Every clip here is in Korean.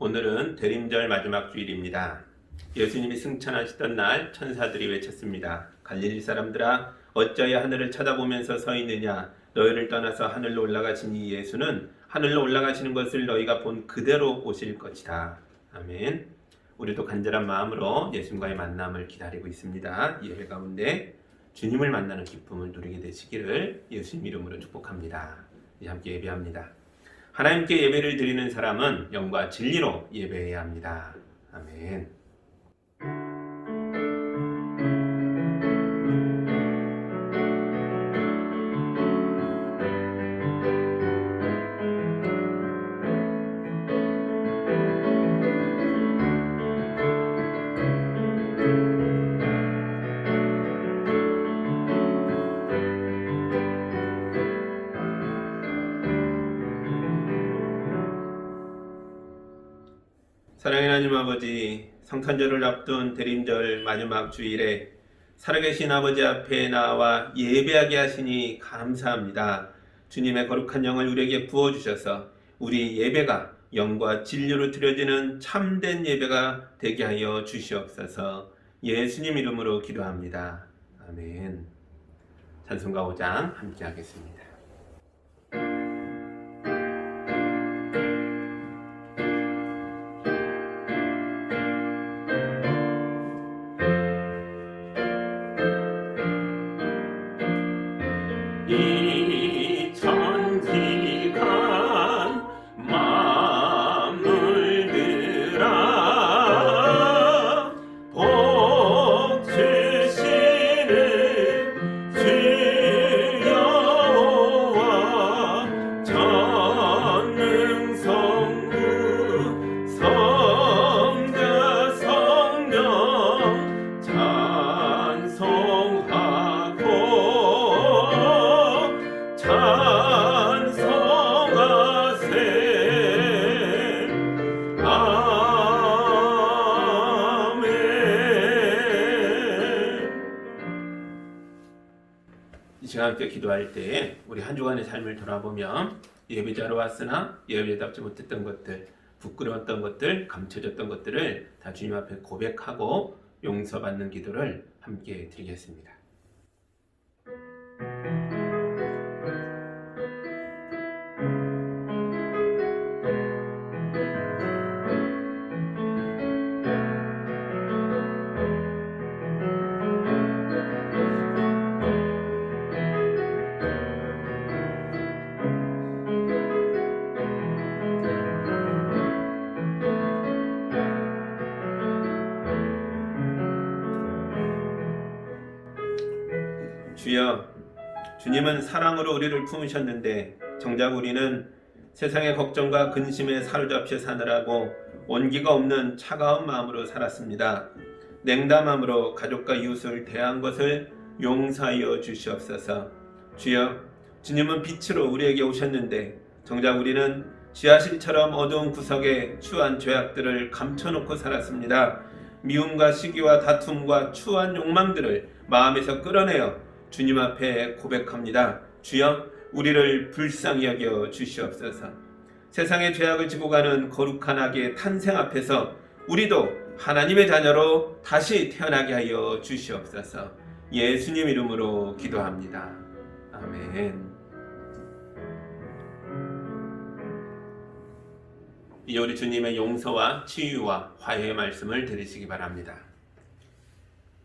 오늘은 대림절 마지막 주일입니다. 예수님이 승천하시던 날 천사들이 외쳤습니다. 갈릴리 사람들아, 어찌하여 하늘을 쳐다보면서 서 있느냐? 너희를 떠나서 하늘로 올라가신 이 예수는 하늘로 올라가시는 것을 너희가 본 그대로 오실 것이다. 아멘. 우리도 간절한 마음으로 예수님과의 만남을 기다리고 있습니다. 예배 가운데 주님을 만나는 기쁨을 누리게 되시기를 예수님 이름으로 축복합니다. 이제 함께 예배합니다. 하나님께 예배를 드리는 사람은 영과 진리로 예배해야 합니다. 아멘. 사랑의 하나님 아버지, 성탄절을 앞둔 대림절 마지막 주일에 살아계신 아버지 앞에 나와 예배하게 하시니 감사합니다. 주님의 거룩한 영을 우리에게 부어주셔서 우리 예배가 영과 진리로 드려지는 참된 예배가 되게 하여 주시옵소서. 예수님 이름으로 기도합니다. 아멘. 찬송가 5장 함께 하겠습니다. 이 천지간 만물들아 복 주시는 주 여호와 전능성부 성자 성령 찬송하고 찬송하세. 아멘. 이 시간 함께 기도할 때 우리 한 주간의 삶을 돌아보며 예배자로 왔으나 예배답지 못했던 것들, 부끄러웠던 것들, 감춰졌던 것들을 다 주님 앞에 고백하고 용서받는 기도를 함께 드리겠습니다. 주여, 주님은 사랑으로 우리를 품으셨는데 정작 우리는 세상의 걱정과 근심에 사로잡혀 사느라고 온기가 없는 차가운 마음으로 살았습니다. 냉담함으로 가족과 이웃을 대한 것을 용서하여 주시옵소서. 주여, 주님은 빛으로 우리에게 오셨는데 정작 우리는 지하실처럼 어두운 구석에 추한 죄악들을 감춰놓고 살았습니다. 미움과 시기와 다툼과 추한 욕망들을 마음에서 끌어내어 주님 앞에 고백합니다. 주여, 우리를 불쌍히 여겨 주시옵소서. 세상의 죄악을 지고 가는 거룩한 악의 탄생 앞에서 우리도 하나님의 자녀로 다시 태어나게 하여 주시옵소서. 예수님 이름으로 기도합니다. 아멘. 이제 우리 주님의 용서와 치유와 화해의 말씀을 들으시기 바랍니다.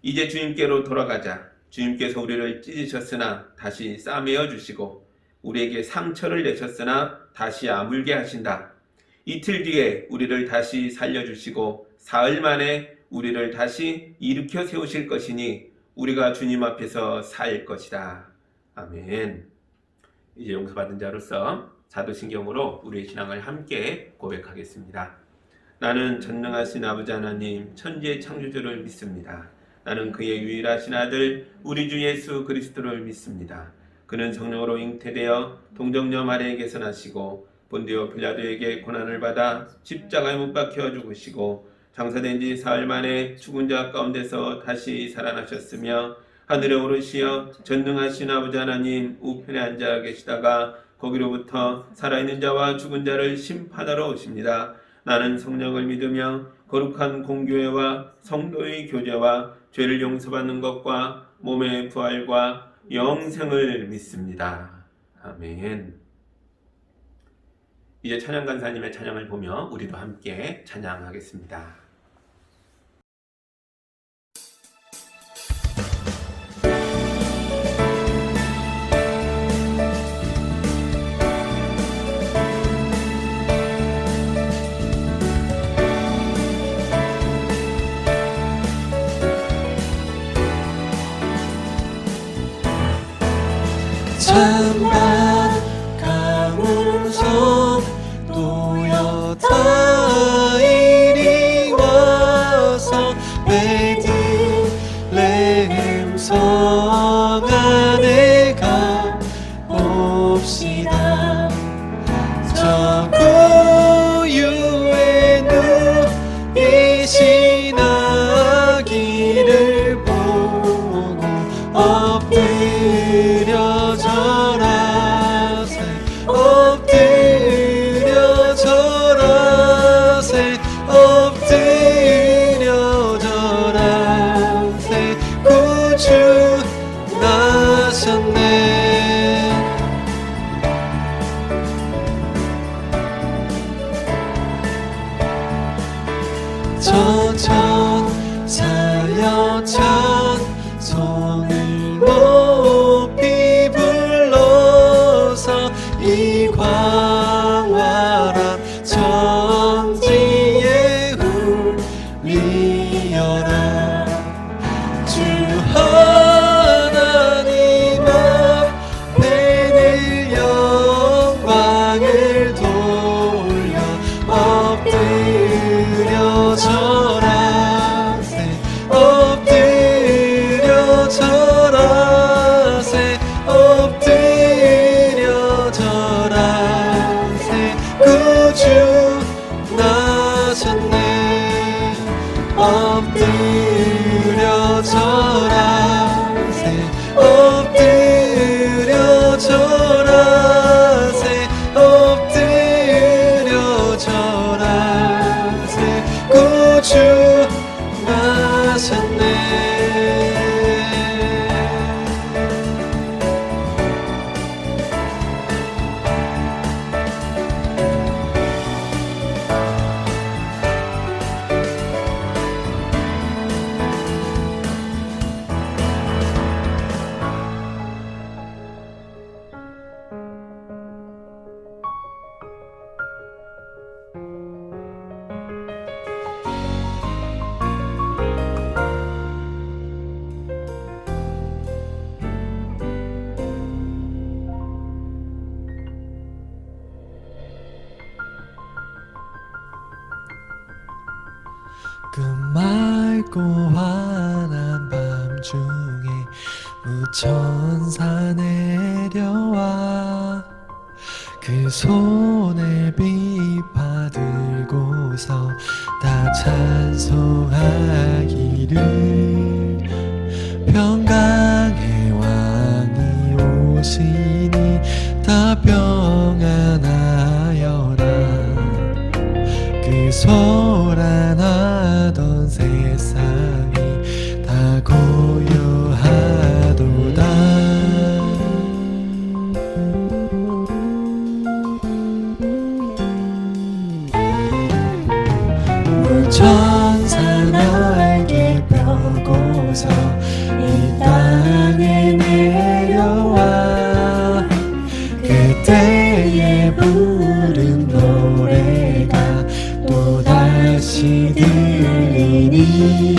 이제 주님께로 돌아가자. 주님께서 우리를 찢으셨으나 다시 싸매어 주시고 우리에게 상처를 내셨으나 다시 아물게 하신다. 이틀 뒤에 우리를 다시 살려주시고 사흘 만에 우리를 다시 일으켜 세우실 것이니 우리가 주님 앞에서 살 것이다. 아멘. 이제 용서받은 자로서 사도신경으로 우리의 신앙을 함께 고백하겠습니다. 나는 전능하신 아버지 하나님 천지의 창조주를 믿습니다. 나는 그의 유일하신 아들 우리 주 예수 그리스도를 믿습니다. 그는 성령으로 잉태되어 동정녀 마리아에게서 나시고 본디오 빌라도에게 고난을 받아 십자가에 못 박혀 죽으시고 장사된 지 사흘 만에 죽은 자 가운데서 다시 살아나셨으며 하늘에 오르시어 전능하신 아버지 하나님 우편에 앉아 계시다가 거기로부터 살아있는 자와 죽은 자를 심판하러 오십니다. 나는 성령을 믿으며 거룩한 공교회와 성도의 교제와 죄를 용서받는 것과 몸의 부활과 영생을 믿습니다. 아멘. 이제 찬양 간사님의 찬양을 보며 우리도 함께 찬양하겠습니다. 찬반 가문성 또여타 이리 와서 베들레헴 성 안에 가봅시다. 저 구유에 누이신 아기를 보고 엎드려 절하세 엎드려 절하세 엎드려 절하세 구주 나셨네. 저천 사여천 손을 높이 불러서 이 광활한 천지에 울리어라. 주 하나님 앞에 늘 영광을 돌려 엎드려 절하세 엎드려 절하세 엎드려 절하세 구주 나셨네. 엎드려 절하세 엎드려 절하세 엎드려 절하세 구주 나셨네. 그 맑고 환한 밤중에 무천사 내려와 그 손에 빛 받들고서 다 찬송하기를 평강의 왕이 오시니 다 평안하여라. 그 소란하던 세상이 다 고요하도다. 천사 날개 펴고서 이 땅에 내려와 그때에 부른 노래가 또다시 들리니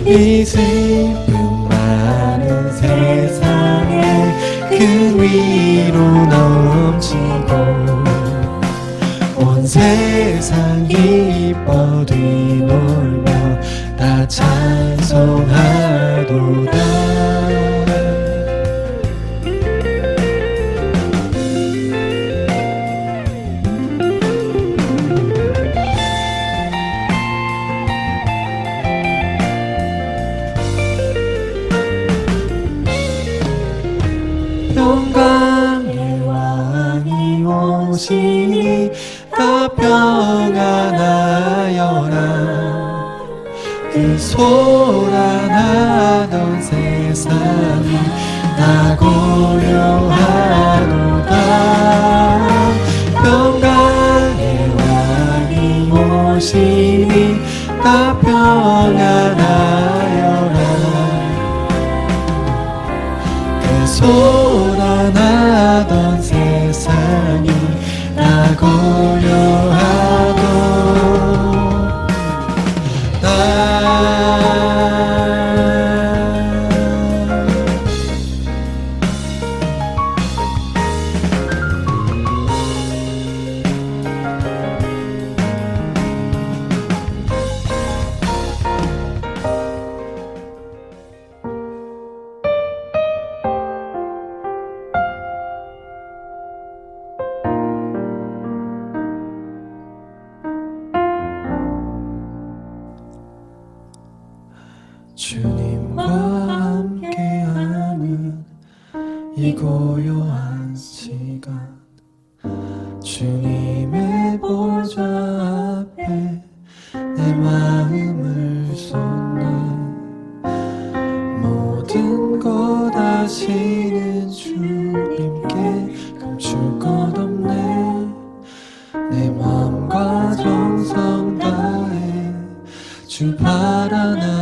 이 슬픔 많은 세상에 큰 위로 넘치고 온 세상 기뻐 뒤놀며 다 찬송하도다. 평강의 왕이 오시니 다 평안하여라. 그 소란하던 세상이 다 고요하도다. 평강의 왕이 오시니 다 평안하여라. 그 소란하던 세상이 다 주님과 함께하는 이 고요한 시간, 주님의 보좌 앞에 내 마음을 쏟네. 모든 것 아시는 주님께 감출 것 없네. 내 마음과 정성 다해 주 바라나이다.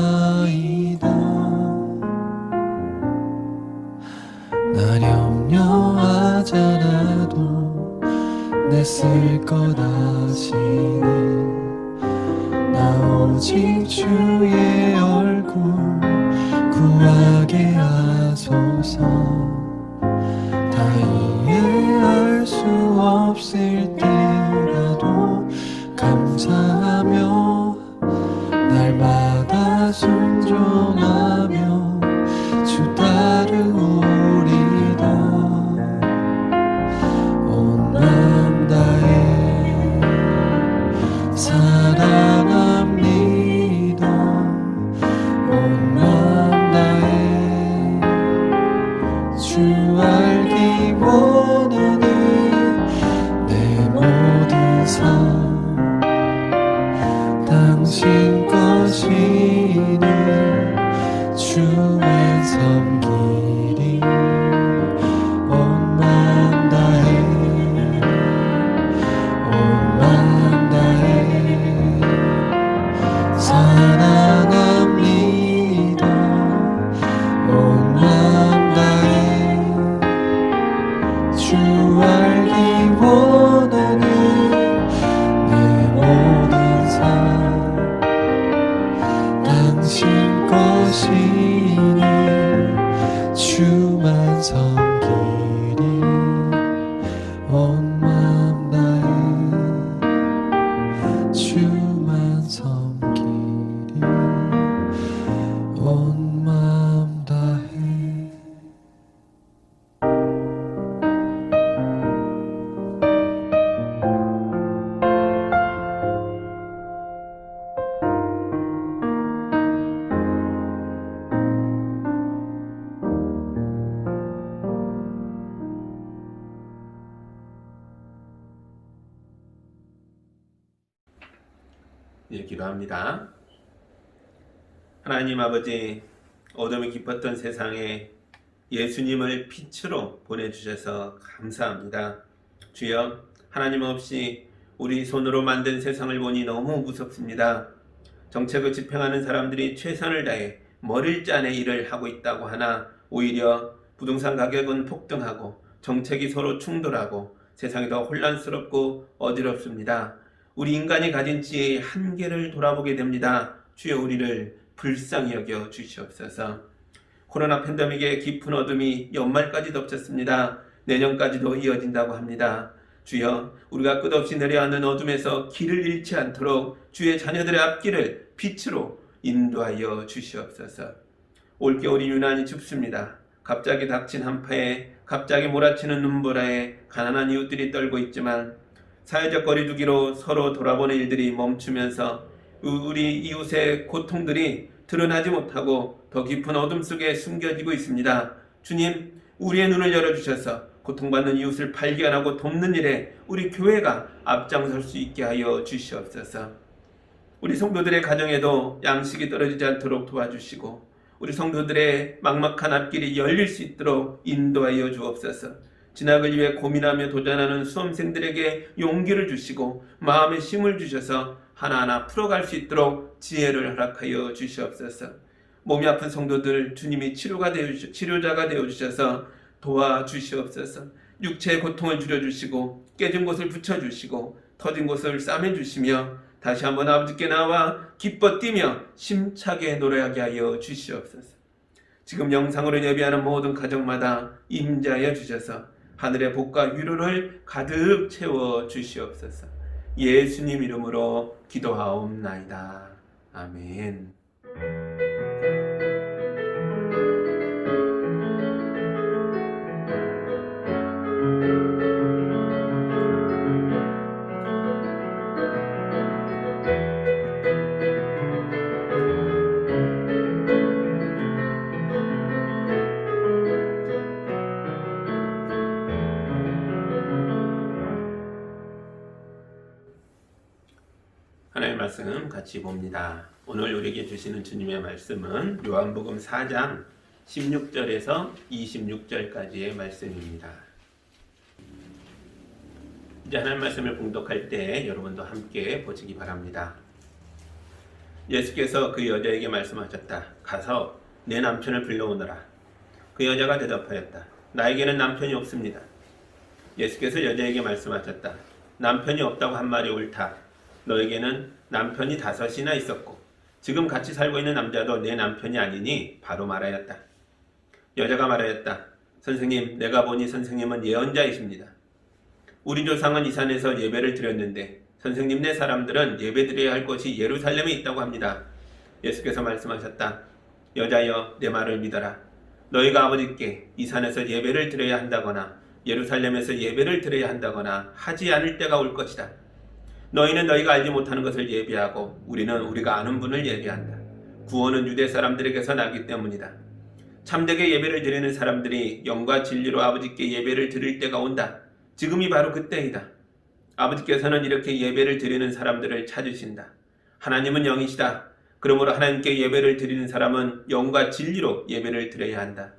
날 염려하잖아도 내 쓸 것 아시네. 나 오직 주의 얼굴 구하게 하소서. 다 이해할 수 없을 때라도 감사하며 날마다 순종하며 주 따르오리다. 온 마음 다해 사랑합니다. 온 마음 다해 주 알기 원하니 내 모든 삶 당신 것이니 주만 섬기리. 온 마음 다해 온 마음 다해 사랑합니다. 온 마음 다해 주 알기 원하니 내 모든 삶 당신 것이니 주만 섬기리. 온 마음 다해 주만 섬기리. 온 마음 다해. 예, 기도합니다. 하나님 아버지, 어둠이 깊었던 세상에 예수님을 빛으로 보내주셔서 감사합니다. 주여, 하나님 없이 우리 손으로 만든 세상을 보니 너무 무섭습니다. 정책을 집행하는 사람들이 최선을 다해 머리를 짜내 일을 하고 있다고 하나 오히려 부동산 가격은 폭등하고 정책이 서로 충돌하고 세상이 더 혼란스럽고 어지럽습니다. 우리 인간이 가진 지혜의 한계를 돌아보게 됩니다. 주여, 우리를 불쌍히 여겨 주시옵소서. 코로나 팬데믹의 깊은 어둠이 연말까지 덮쳤습니다. 내년까지도 이어진다고 합니다. 주여, 우리가 끝없이 내려앉는 어둠에서 길을 잃지 않도록 주의 자녀들의 앞길을 빛으로 인도하여 주시옵소서. 올겨울이 유난히 춥습니다. 갑자기 닥친 한파에, 갑자기 몰아치는 눈보라에 가난한 이웃들이 떨고 있지만 사회적 거리두기로 서로 돌아보는 일들이 멈추면서 우리 이웃의 고통들이 드러나지 못하고 더 깊은 어둠 속에 숨겨지고 있습니다. 주님, 우리의 눈을 열어주셔서 고통받는 이웃을 발견하고 돕는 일에 우리 교회가 앞장설 수 있게 하여 주시옵소서. 우리 성도들의 가정에도 양식이 떨어지지 않도록 도와주시고 우리 성도들의 막막한 앞길이 열릴 수 있도록 인도하여 주옵소서. 진학을 위해 고민하며 도전하는 수험생들에게 용기를 주시고 마음의 힘을 주셔서 하나하나 풀어갈 수 있도록 지혜를 허락하여 주시옵소서. 몸이 아픈 성도들 주님이 치료자가 되어주셔서 도와주시옵소서. 육체의 고통을 줄여주시고 깨진 곳을 붙여주시고 터진 곳을 싸매주시며 다시 한번 아버지께 나와 기뻐 뛰며 심차게 노래하게 하여 주시옵소서. 지금 영상으로 예배하는 모든 가정마다 임재하여 주셔서 하늘의 복과 위로를 가득 채워 주시옵소서. 예수님 이름으로 기도하옵나이다. 아멘. 하나님의 말씀 같이 봅니다. 오늘 우리에게 주시는 주님의 말씀은 요한복음 4장 16절에서 26절까지의 말씀입니다. 이제 하나님의 말씀을 봉독할 때 여러분도 함께 보시기 바랍니다. 예수께서 그 여자에게 말씀하셨다. 가서 내 남편을 불러오너라. 그 여자가 대답하였다. 나에게는 남편이 없습니다. 예수께서 여자에게 말씀하셨다. 남편이 없다고 한 말이 옳다. 너에게는 남편이 5이나 있었고 지금 같이 살고 있는 남자도 내 남편이 아니니 바로 말하였다. 여자가 말하였다. 선생님, 내가 보니 선생님은 예언자이십니다. 우리 조상은 이 산에서 예배를 드렸는데 선생님네 사람들은 예배드려야 할 곳이 예루살렘에 있다고 합니다. 예수께서 말씀하셨다. 여자여, 내 말을 믿어라. 너희가 아버지께 이 산에서 예배를 드려야 한다거나 예루살렘에서 예배를 드려야 한다거나 하지 않을 때가 올 것이다. 너희는 너희가 알지 못하는 것을 예비하고 우리는 우리가 아는 분을 예비한다. 구원은 유대 사람들에게서 나기 때문이다. 참되게 예배를 드리는 사람들이 영과 진리로 아버지께 예배를 드릴 때가 온다. 지금이 바로 그때이다. 아버지께서는 이렇게 예배를 드리는 사람들을 찾으신다. 하나님은 영이시다. 그러므로 하나님께 예배를 드리는 사람은 영과 진리로 예배를 드려야 한다.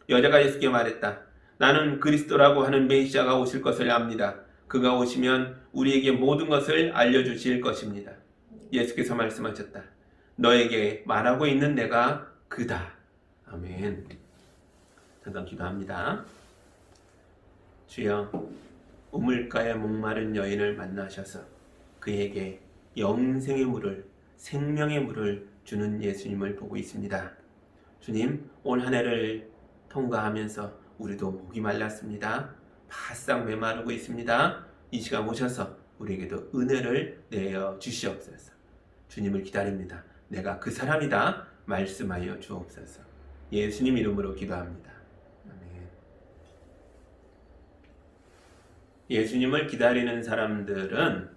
여자가 예수께 말했다. 나는 그리스도라고 하는 메시아가 오실 것을 압니다. 그가 오시면 우리에게 모든 것을 알려주실 것입니다. 예수께서 말씀하셨다. 너에게 말하고 있는 내가 그다. 아멘. 잠깐 기도합니다. 주여, 우물가에 목마른 여인을 만나셔서 그에게 영생의 물을, 생명의 물을 주는 예수님을 보고 있습니다. 주님, 올 한 해를 통과하면서 우리도 목이 말랐습니다. 바싹 메마르고 있습니다. 이 시간 오셔서 우리에게도 은혜를 내어 주시옵소서. 주님을 기다립니다. 내가 그 사람이다. 말씀하여 주옵소서. 예수님 이름으로 기도합니다. 아멘. 예수님을 기다리는 사람들은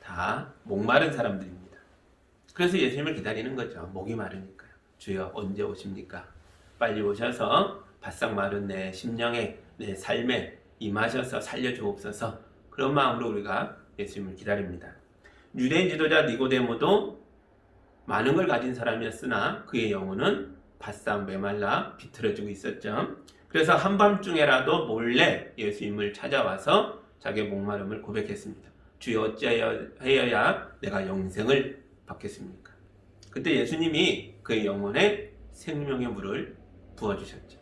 다 목마른 사람들입니다. 그래서 예수님을 기다리는 거죠. 목이 마르니까요. 주여, 언제 오십니까? 빨리 오셔서 바싹 마른 내 심령에, 내 삶에 임하셔서 살려주옵소서. 그런 마음으로 우리가 예수님을 기다립니다. 유대인 지도자 니고데모도 많은 걸 가진 사람이었으나 그의 영혼은 바싹 메말라 비틀어지고 있었죠. 그래서 한밤중에라도 몰래 예수님을 찾아와서 자기의 목마름을 고백했습니다. 주여, 어찌하여야 내가 영생을 받겠습니까? 그때 예수님이 그의 영혼에 생명의 물을 부어주셨죠.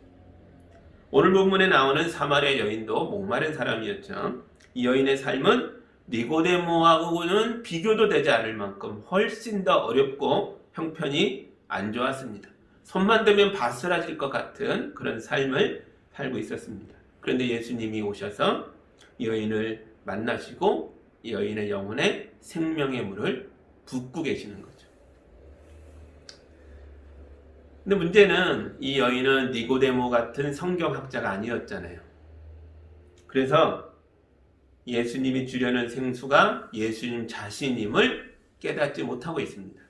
오늘 본문에 나오는 사마리아 여인도 목마른 사람이었죠. 이 여인의 삶은 니고데모하고는 비교도 되지 않을 만큼 훨씬 더 어렵고 형편이 안 좋았습니다. 손만 대면 바스라질 것 같은 그런 삶을 살고 있었습니다. 그런데 예수님이 오셔서 이 여인을 만나시고 이 여인의 영혼에 생명의 물을 붓고 계시는 거죠. 근데 문제는 이 여인은 니고데모 같은 성경학자가 아니었잖아요. 그래서 예수님이 주려는 생수가 예수님 자신임을 깨닫지 못하고 있습니다.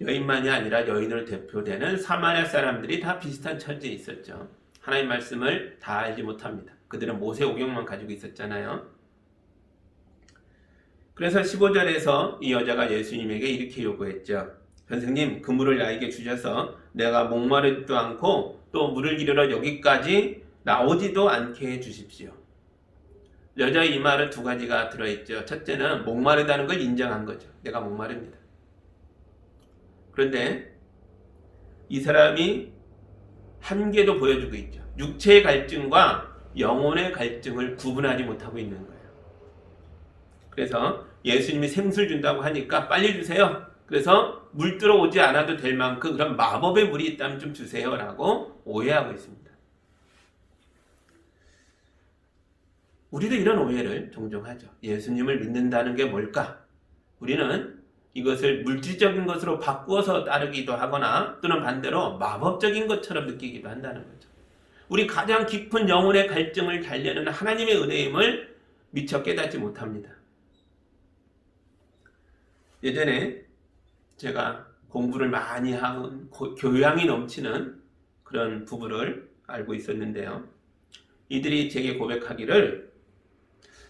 여인만이 아니라 여인으로 대표되는 사마리아 사람들이 다 비슷한 처지에 있었죠. 하나님 말씀을 다 알지 못합니다. 그들은 모세오경만 가지고 있었잖아요. 그래서 15절에서 이 여자가 예수님에게 이렇게 요구했죠. 선생님, 그 물을 나에게 주셔서 내가 목마르지도 않고 또 물을 기르러 여기까지 나오지도 않게 해주십시오. 여자의 이 말은 두 가지가 들어있죠. 첫째는 목마르다는 걸 인정한 거죠. 내가 목마릅니다. 그런데 이 사람이 한계도 보여주고 있죠. 육체의 갈증과 영혼의 갈증을 구분하지 못하고 있는 거예요. 그래서 예수님이 생수를 준다고 하니까 빨리 주세요. 그래서 물 들어오지 않아도 될 만큼 그런 마법의 물이 있다면 좀 주세요 라고 오해하고 있습니다. 우리도 이런 오해를 종종 하죠. 예수님을 믿는다는 게 뭘까? 우리는 이것을 물질적인 것으로 바꾸어서 따르기도 하거나 또는 반대로 마법적인 것처럼 느끼기도 한다는 거죠. 우리 가장 깊은 영혼의 갈증을 달래는 하나님의 은혜임을 미처 깨닫지 못합니다. 예전에 제가 공부를 많이 하는 교양이 넘치는 그런 부부를 알고 있었는데요. 이들이 제게 고백하기를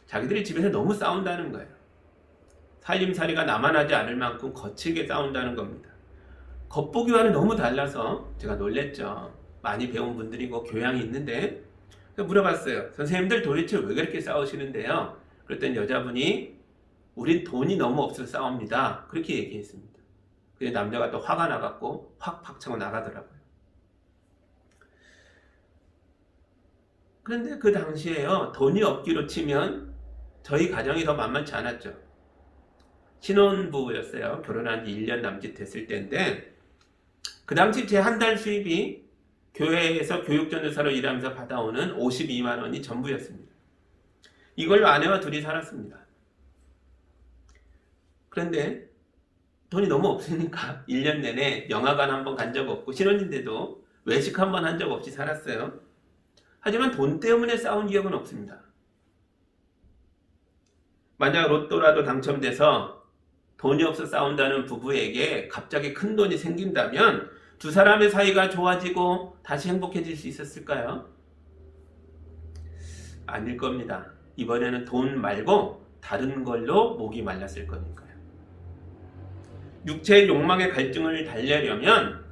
자기들이 집에서 너무 싸운다는 거예요. 살림살이가 나만하지 않을 만큼 거칠게 싸운다는 겁니다. 겉보기와는 너무 달라서 제가 놀랬죠. 많이 배운 분들이고 교양이 있는데 물어봤어요. 선생님들 도대체 왜 그렇게 싸우시는데요? 그랬더니 여자분이 우린 돈이 너무 없어서 싸웁니다. 그렇게 얘기했습니다. 그래서 남자가 또 화가 나갖고 확 박차고 나가더라고요. 그런데 그 당시에요. 돈이 없기로 치면 저희 가정이 더 만만치 않았죠. 신혼부부였어요. 결혼한 지 1년 남짓 됐을 때인데 그 당시 제 한 달 수입이 교회에서 교육전도사로 일하면서 받아오는 52만 원이 전부였습니다. 이걸로 아내와 둘이 살았습니다. 그런데 돈이 너무 없으니까 1년 내내 영화관 한 번 간 적 없고 신혼인데도 외식 한 번 한 적 없이 살았어요. 하지만 돈 때문에 싸운 기억은 없습니다. 만약 로또라도 당첨돼서 돈이 없어 싸운다는 부부에게 갑자기 큰 돈이 생긴다면 두 사람의 사이가 좋아지고 다시 행복해질 수 있었을까요? 아닐 겁니다. 이번에는 돈 말고 다른 걸로 목이 말랐을 거니까요. 육체의 욕망의 갈증을 달래려면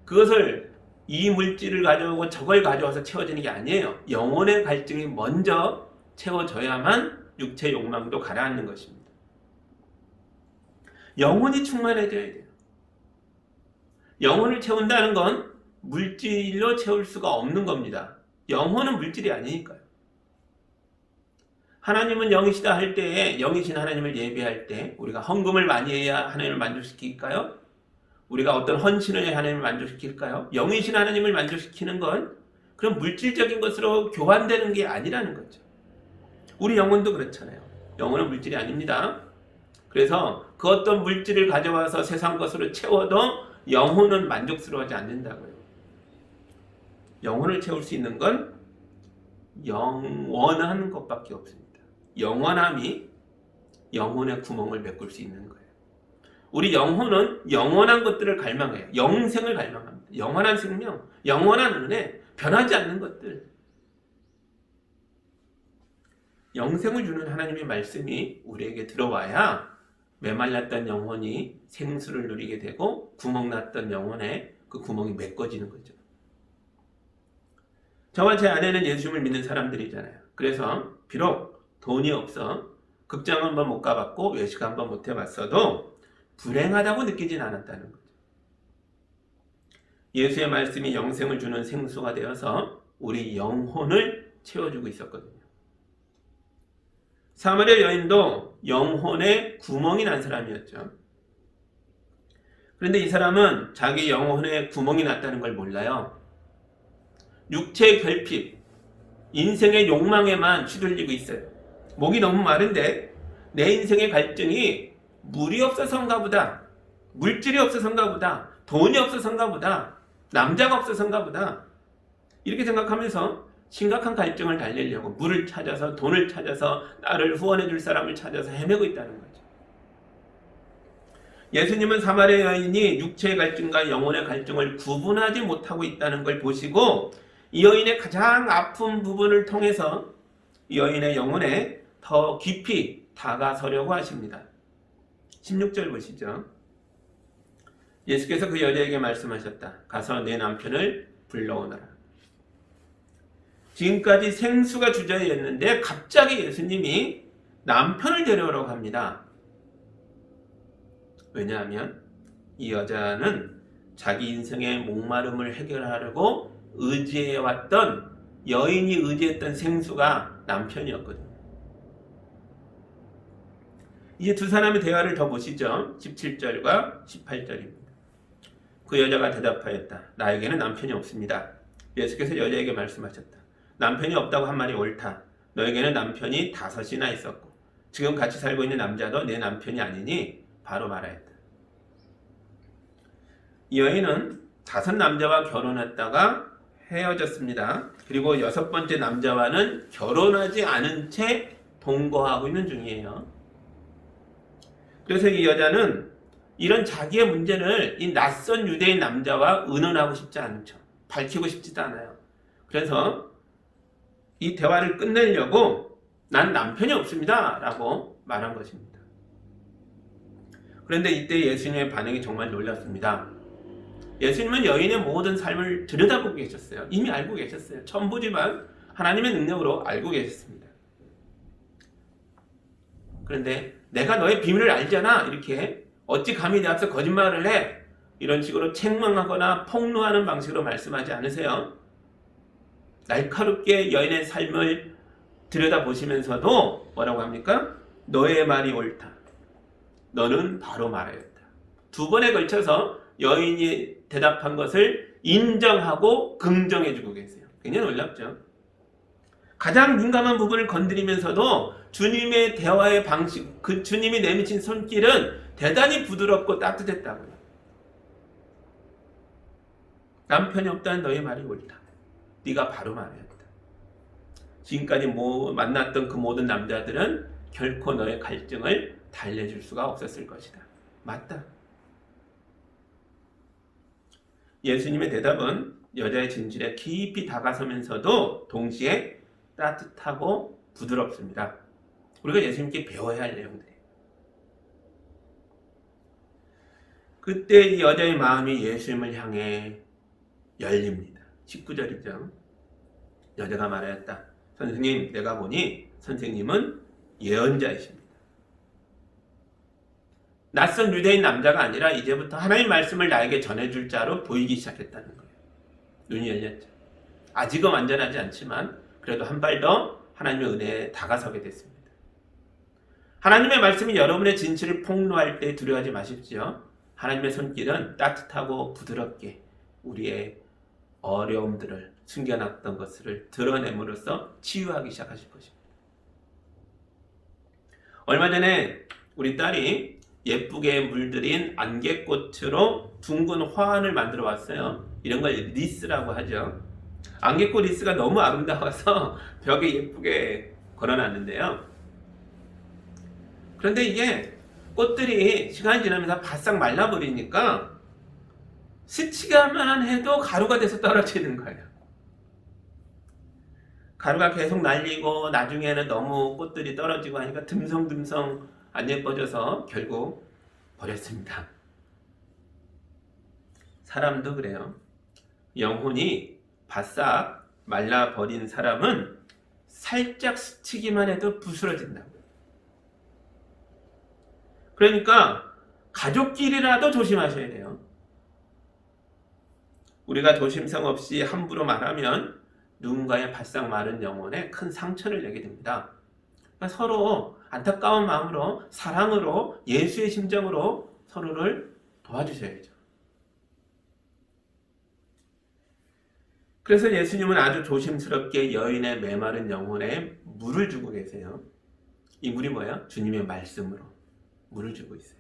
그것을 이 물질을 가져오고 저걸 가져와서 채워지는 게 아니에요. 영혼의 갈증이 먼저 채워져야만 육체 욕망도 가라앉는 것입니다. 영혼이 충만해져야 돼요. 영혼을 채운다는 건 물질로 채울 수가 없는 겁니다. 영혼은 물질이 아니니까요. 하나님은 영이시다 할 때에 영이신 하나님을 예배할 때 우리가 헌금을 많이 해야 하나님을 만족시킬까요? 우리가 어떤 헌신을 해야 하나님을 만족시킬까요? 영이신 하나님을 만족시키는 건 그런 물질적인 것으로 교환되는 게 아니라는 거죠. 우리 영혼도 그렇잖아요. 영혼은 물질이 아닙니다. 그래서 그 어떤 물질을 가져와서 세상 것으로 채워도 영혼은 만족스러워하지 않는다고요. 영혼을 채울 수 있는 건 영원한 것밖에 없습니다. 영원함이 영혼의 구멍을 메꿀 수 있는 거예요. 우리 영혼은 영원한 것들을 갈망해요. 영생을 갈망합니다. 영원한 생명, 영원한 은혜, 변하지 않는 것들. 영생을 주는 하나님의 말씀이 우리에게 들어와야 메말랐던 영혼이 생수를 누리게 되고 구멍 났던 영혼에 그 구멍이 메꿔지는 거죠. 저와 제 아내는 예수님을 믿는 사람들이잖아요. 그래서 비록 돈이 없어 극장 한번 못 가봤고 외식 한번 못 해봤어도 불행하다고 느끼진 않았다는 거죠. 예수의 말씀이 영생을 주는 생수가 되어서 우리 영혼을 채워주고 있었거든요. 사마리아 여인도 영혼에 구멍이 난 사람이었죠. 그런데 이 사람은 자기 영혼에 구멍이 났다는 걸 몰라요. 육체의 결핍, 인생의 욕망에만 휘둘리고 있어요. 목이 너무 마른데 내 인생의 갈증이 물이 없어서인가 보다, 물질이 없어서인가 보다, 돈이 없어서인가 보다, 남자가 없어서인가 보다 이렇게 생각하면서 심각한 갈증을 달래려고 물을 찾아서 돈을 찾아서 나를 후원해 줄 사람을 찾아서 헤매고 있다는 거죠. 예수님은 사마리아 여인이 육체의 갈증과 영혼의 갈증을 구분하지 못하고 있다는 걸 보시고 이 여인의 가장 아픈 부분을 통해서 이 여인의 영혼에 더 깊이 다가서려고 하십니다. 16절 보시죠. 예수께서 그 여자에게 말씀하셨다. 가서 내 남편을 불러오너라. 지금까지 생수가 주저였는데 갑자기 예수님이 남편을 데려오라고 합니다. 왜냐하면 이 여자는 자기 인생의 목마름을 해결하려고 의지해왔던, 여인이 의지했던 생수가 남편이었거든요. 이제 두 사람의 대화를 더 보시죠. 17절과 18절입니다. 그 여자가 대답하였다. 나에게는 남편이 없습니다. 예수께서 여자에게 말씀하셨다. 남편이 없다고 한 말이 옳다. 너에게는 남편이 5이나 있었고 지금 같이 살고 있는 남자도 내 남편이 아니니 바로 말하였다. 이 여인은 5 남자와 결혼했다가 헤어졌습니다. 그리고 6번째 남자와는 결혼하지 않은 채 동거하고 있는 중이에요. 그래서 이 여자는 이런 자기의 문제를 이 낯선 유대인 남자와 의논하고 싶지 않죠. 밝히고 싶지도 않아요. 그래서 이 대화를 끝내려고 난 남편이 없습니다 라고 말한 것입니다. 그런데 이때 예수님의 반응이 정말 놀랐습니다. 예수님은 여인의 모든 삶을 들여다보고 계셨어요. 이미 알고 계셨어요. 천부지만 하나님의 능력으로 알고 계셨습니다. 그런데 내가 너의 비밀을 알잖아, 이렇게 어찌 감히 내 앞에서 거짓말을 해, 이런 식으로 책망하거나 폭로하는 방식으로 말씀하지 않으세요. 날카롭게 여인의 삶을 들여다보시면서도 뭐라고 합니까? 너의 말이 옳다. 너는 바로 말하였다. 2번에 걸쳐서 여인이 대답한 것을 인정하고 긍정해주고 계세요. 굉장히 놀랍죠. 가장 민감한 부분을 건드리면서도 주님의 대화의 방식, 그 주님이 내미친 손길은 대단히 부드럽고 따뜻했다고요. 남편이 없다는 너의 말이 옳다. 네가 바로 말하였다. 지금까지 만났던 그 모든 남자들은 결코 너의 갈증을 달래줄 수가 없었을 것이다. 맞다. 예수님의 대답은 여자의 진실에 깊이 다가서면서도 동시에 따뜻하고 부드럽습니다. 우리가 예수님께 배워야 할 내용들이에요. 그때 이 여자의 마음이 예수님을 향해 열립니다. 19절이죠. 여자가 말하였다. 선생님, 내가 보니 선생님은 예언자이십니다. 낯선 유대인 남자가 아니라 이제부터 하나님의 말씀을 나에게 전해줄 자로 보이기 시작했다는 거예요. 눈이 열렸죠. 아직은 완전하지 않지만 그래도 한 발 더 하나님의 은혜에 다가서게 됐습니다. 하나님의 말씀이 여러분의 진실을 폭로할 때 두려워하지 마십시오. 하나님의 손길은 따뜻하고 부드럽게 우리의 어려움들을, 숨겨놨던 것을 드러냄으로써 치유하기 시작하실 것입니다. 얼마 전에 우리 딸이 예쁘게 물들인 안개꽃으로 둥근 화환을 만들어 왔어요. 이런 걸 리스라고 하죠. 안개꽃 리스가 너무 아름다워서 벽에 예쁘게 걸어놨는데요. 그런데 이게 꽃들이 시간이 지나면서 바싹 말라버리니까 스치기만 해도 가루가 돼서 떨어지는 거예요. 가루가 계속 날리고 나중에는 너무 꽃들이 떨어지고 하니까 듬성듬성 안 예뻐져서 결국 버렸습니다. 사람도 그래요. 영혼이 바싹 말라버린 사람은 살짝 스치기만 해도 부스러진다고. 그러니까 가족끼리라도 조심하셔야 돼요. 우리가 조심성 없이 함부로 말하면 누군가의 바싹 마른 영혼에 큰 상처를 내게 됩니다. 그러니까 서로 안타까운 마음으로, 사랑으로, 예수의 심정으로 서로를 도와주셔야죠. 그래서 예수님은 아주 조심스럽게 여인의 메마른 영혼에 물을 주고 계세요. 이 물이 뭐야? 주님의 말씀으로 물을 주고 있어요.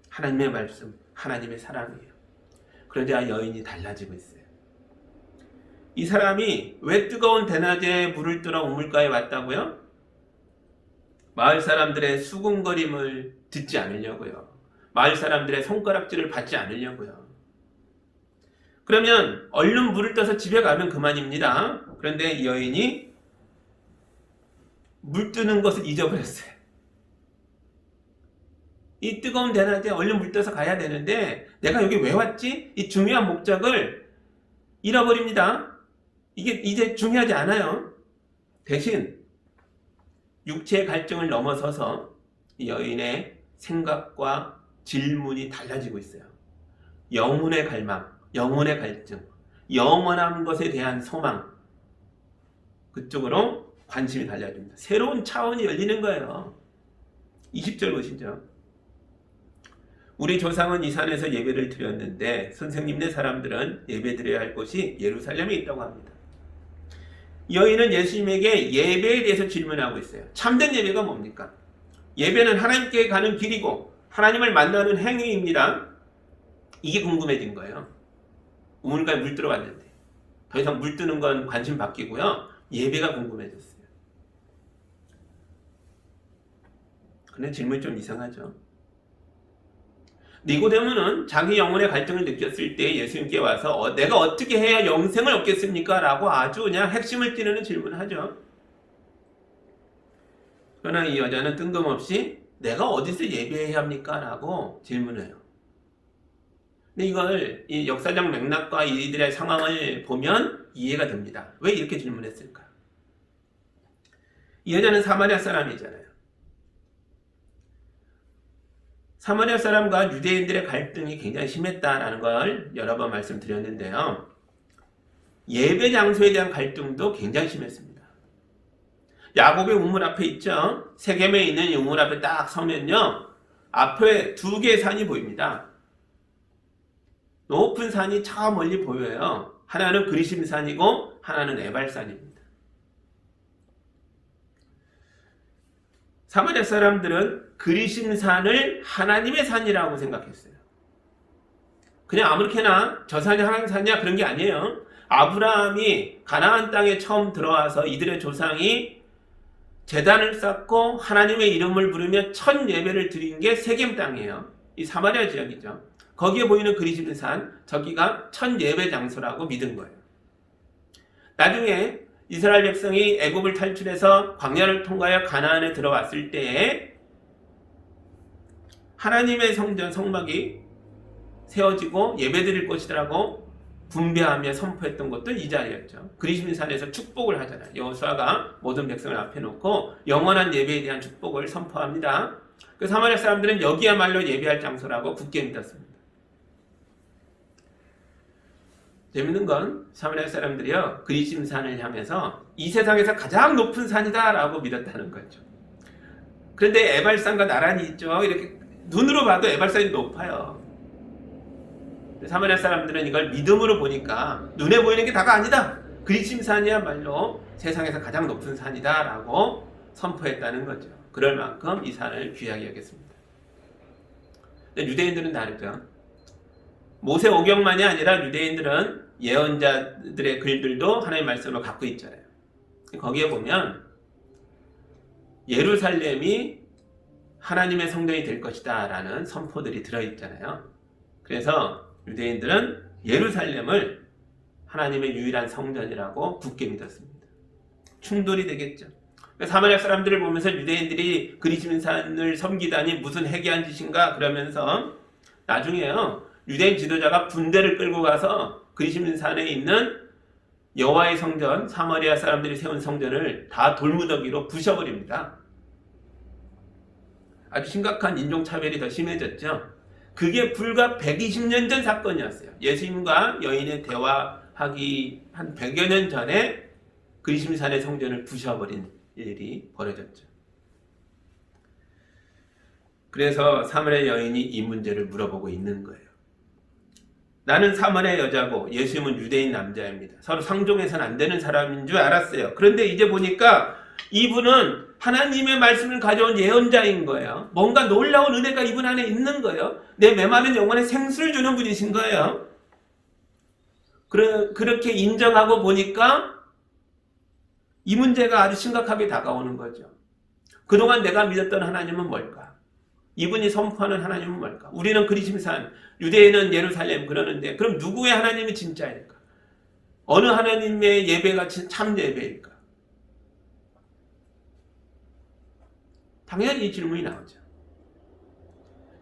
하나님의 말씀, 하나님의 사랑이에요. 그러자 여인이 달라지고 있어요. 이 사람이 왜 뜨거운 대낮에 물을 뜨러 우물가에 왔다고요? 마을 사람들의 수군거림을 듣지 않으려고요. 마을 사람들의 손가락질을 받지 않으려고요. 그러면 얼른 물을 떠서 집에 가면 그만입니다. 그런데 이 여인이 물 뜨는 것을 잊어버렸어요. 이 뜨거운 대낮에 얼른 물 떠서 가야 되는데 내가 여기 왜 왔지? 이 중요한 목적을 잃어버립니다. 이게 이제 중요하지 않아요. 대신 육체의 갈증을 넘어서서 이 여인의 생각과 질문이 달라지고 있어요. 영혼의 갈망, 영혼의 갈증, 영원한 것에 대한 소망, 그쪽으로 관심이 달라집니다. 새로운 차원이 열리는 거예요. 20절 보시죠. 우리 조상은 이 산에서 예배를 드렸는데 선생님네 사람들은 예배 드려야 할 곳이 예루살렘에 있다고 합니다. 여인은 예수님에게 예배에 대해서 질문하고 있어요. 참된 예배가 뭡니까? 예배는 하나님께 가는 길이고 하나님을 만나는 행위입니다. 이게 궁금해진 거예요. 우물가에 물 들어갔는데 더 이상 물 뜨는 건 관심 바뀌고요. 예배가 궁금해졌어요. 근데 질문이 좀 이상하죠. 니고데모는 자기 영혼의 갈증을 느꼈을 때 예수님께 와서 내가 어떻게 해야 영생을 얻겠습니까? 라고 아주 그냥 핵심을 찌르는 질문을 하죠. 그러나 이 여자는 뜬금없이 내가 어디서 예배해야 합니까? 라고 질문해요. 근데 이걸 이 역사적 맥락과 이들의 상황을 보면 이해가 됩니다. 왜 이렇게 질문했을까? 이 여자는 사마리아 사람이잖아요. 사마리아 사람과 유대인들의 갈등이 굉장히 심했다라는 걸 여러 번 말씀드렸는데요. 예배 장소에 대한 갈등도 굉장히 심했습니다. 야곱의 우물 앞에 있죠. 세겜에 있는 이 우물 앞에 딱 서면요. 앞에 두 개의 산이 보입니다. 높은 산이 저 멀리 보여요. 하나는 그리심산이고 하나는 에발산입니다. 사마리아 사람들은 그리심산을 하나님의 산이라고 생각했어요. 그냥 아무렇게나 저 산이 하나님 산이야 그런 게 아니에요. 아브라함이 가나안 땅에 처음 들어와서 이들의 조상이 제단을 쌓고 하나님의 이름을 부르며 첫 예배를 드린 게 세겜 땅이에요. 이 사마리아 지역이죠. 거기에 보이는 그리심산, 저기가 첫 예배 장소라고 믿은 거예요. 나중에 이스라엘 백성이 애굽을 탈출해서 광야를 통과하여 가나안에 들어왔을 때에 하나님의 성전 성막이 세워지고 예배드릴 곳이라고 분배하며 선포했던 것도 이 자리였죠. 그리심산에서 축복을 하잖아요. 여호수아가 모든 백성을 앞에 놓고 영원한 예배에 대한 축복을 선포합니다. 그 사마리아 사람들은 여기야말로 예배할 장소라고 굳게 믿었습니다. 재밌는 건 사마리아 사람들이요 그리심산을 향해서 이 세상에서 가장 높은 산이다 라고 믿었다는 거죠. 그런데 에발산과 나란히 있죠. 이렇게 눈으로 봐도 에발산이 높아요. 사마리아 사람들은 이걸 믿음으로 보니까 눈에 보이는 게 다가 아니다. 그리심산이야말로 세상에서 가장 높은 산이다 라고 선포했다는 거죠. 그럴 만큼 이 산을 귀하게 여겼습니다. 근데 유대인들은 다르죠. 모세 오경만이 아니라 유대인들은 예언자들의 글들도 하나님의 말씀을 갖고 있잖아요. 거기에 보면 예루살렘이 하나님의 성전이 될 것이다 라는 선포들이 들어있잖아요. 그래서 유대인들은 예루살렘을 하나님의 유일한 성전이라고 굳게 믿었습니다. 충돌이 되겠죠. 사마리아 사람들을 보면서 유대인들이 그리심산을 섬기다니 무슨 해괴한 짓인가 그러면서 나중에요 유대인 지도자가 군대를 끌고 가서 그리심산에 있는 여호와의 성전, 사마리아 사람들이 세운 성전을 다 돌무더기로 부셔버립니다. 아주 심각한 인종차별이 더 심해졌죠. 그게 불과 120년 전 사건이었어요. 예수님과 여인의 대화하기 한 100여 년 전에 그리심산의 성전을 부셔버린 일이 벌어졌죠. 그래서 사마리아 여인이 이 문제를 물어보고 있는 거예요. 나는 사마리아 여자고 예수님은 유대인 남자입니다. 서로 상종해서는 안 되는 사람인 줄 알았어요. 그런데 이제 보니까 이분은 하나님의 말씀을 가져온 예언자인 거예요. 뭔가 놀라운 은혜가 이분 안에 있는 거예요. 내 메마른 영혼에 생수를 주는 분이신 거예요. 그렇게 인정하고 보니까 이 문제가 아주 심각하게 다가오는 거죠. 그동안 내가 믿었던 하나님은 뭘까? 이분이 선포하는 하나님은 뭘까? 우리는 그리심산, 유대인은 예루살렘 그러는데 그럼 누구의 하나님이 진짜일까? 어느 하나님의 예배가 참 예배일까? 당연히 이 질문이 나오죠.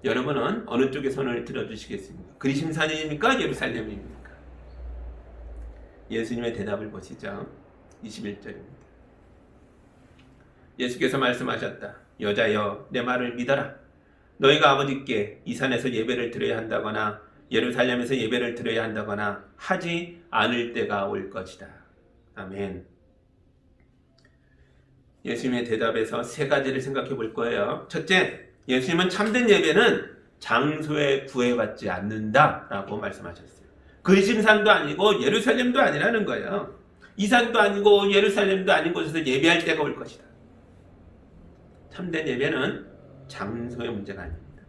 여러분은 어느 쪽에 손을 들어주시겠습니까? 그리심산입니까? 예루살렘입니까? 예수님의 대답을 보시죠. 21절입니다. 예수께서 말씀하셨다. 여자여, 내 말을 믿어라. 너희가 아버지께 이 산에서 예배를 드려야 한다거나 예루살렘에서 예배를 드려야 한다거나 하지 않을 때가 올 것이다. 아멘. 예수님의 대답에서 세 가지를 생각해 볼 거예요. 첫째, 예수님은 참된 예배는 장소에 구애받지 않는다라고 말씀하셨어요. 그리심산도 아니고 예루살렘도 아니라는 거예요. 이 산도 아니고 예루살렘도 아닌 곳에서 예배할 때가 올 것이다. 참된 예배는 장소의 문제가 아닙니다.